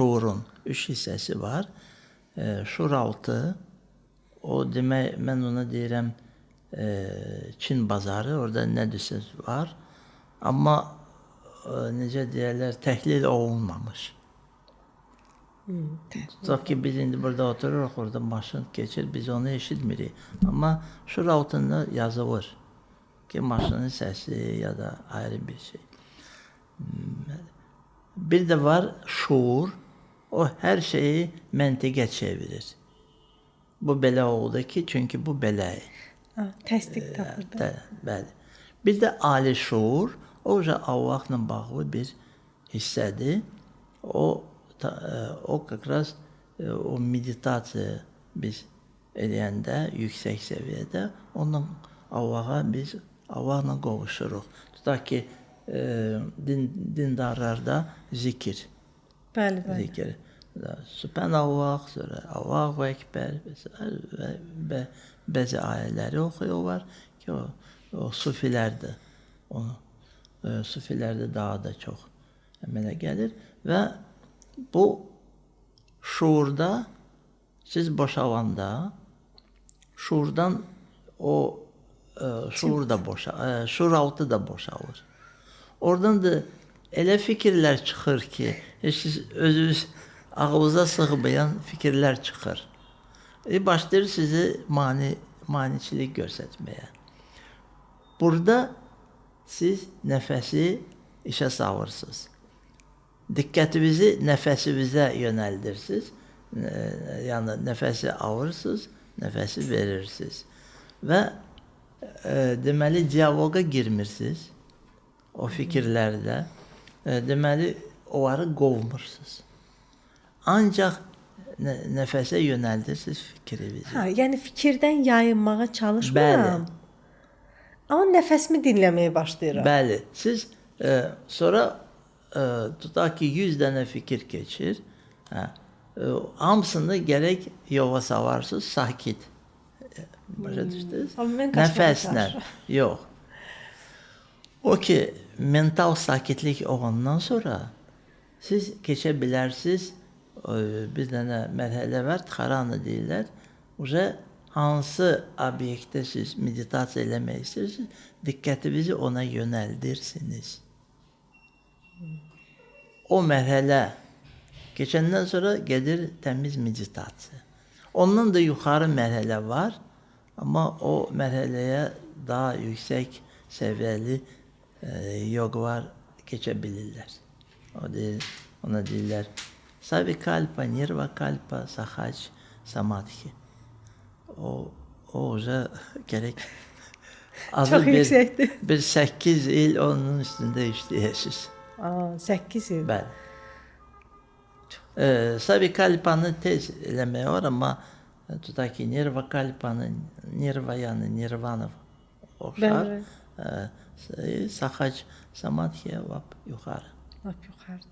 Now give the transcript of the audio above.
şuurun 3 hissəsi var. Şuur altı, o demək, mən ona deyirəm Çin bazarı, orada nə desəz var. Amma necə deyərlər, təhlil olunmamış. Tutaq ki, biz indi burada otururuq, orada maşın keçir, biz onu eşitmirik. Amma şuur altında yazılır ki, maşının səsi ya da ayrı bir şey. Bir de var şuur, o hər şeyi məntiqə çevirir. Bu belə oldu ki, çünki bu belə. Təsdiq tapır da. Bəli. Bir de ali şuur, o Allahla bağlı bir hissədir. O kakras o meditasiya biz eləyəndə yüksək səviyyədə ondan biz Allahla qovuşuruq. Tutaq ki, dindarlarda zikir. Bəli. Zikir. Subhanallah, sonra Allahu Ekber və bəzi ayələri oxuyurlar ki, o sufilərdə onu sufilərdə daha da çox əmələ gəlir və bu şuurda siz boşalanda şuurdan o şuur da şuur altı da boşalır. Oradan da elə fikirlər çıxır ki, siz özünüz ağlınıza sığmayan fikirlər çıxır. Başlayır sizi maniçilik göstərməyə. Burada siz nəfəsi işə salırsınız. Diqqətinizi nəfəsinizə yönəldirsiniz. Yəni nəfəsi alırsınız, nəfəsi verirsiniz. Və deməli diyaloqa girmirsiniz o fikirlərdə. Deməli onları qovmursunuz. Ancaq nəfəsə yönəldirsiniz fikrinizi. Yəni fikirdən yayınmağa çalışmıram. Bəli. Amma nəfəsimi dinləməyə başlayıram. Bəli. Siz sonra tutaq ki 100 dənə fikir keçir. Hamısını gərək yola salarsınız, sakit. Başa düşdünüz? Nəfəslə. Yox. O ki mental sakitlik olandan sonra siz keçə bilərsiniz. Bir dənə mərhələ var, txarana deyirlər. Hansı obyektdə siz meditasiya eləmək istəyirsiniz, diqqətinizi ona yönəldirsiniz. O mərhələ keçəndən sonra gedir təmiz meditasiya. Ondan da yuxarı mərhələ var, amma o mərhələyə daha yüksək səviyyəli yoqlar keçə bilirlər. Ona deyirlər Savikalpa, Nirvakalpa, Sahac, Samadhi. O gərək çox yüksəkdir. Bir 8 il onun üstündə işləyəsiniz. 8 il. Bəli. Savikalpanı tez eləmək var, amma tutaq ki Nirvakalpanı, Nirvayanı, Nirvana oxşar. Sahac, Samadhiyə lap yuxarı. Lap yuxarıdır.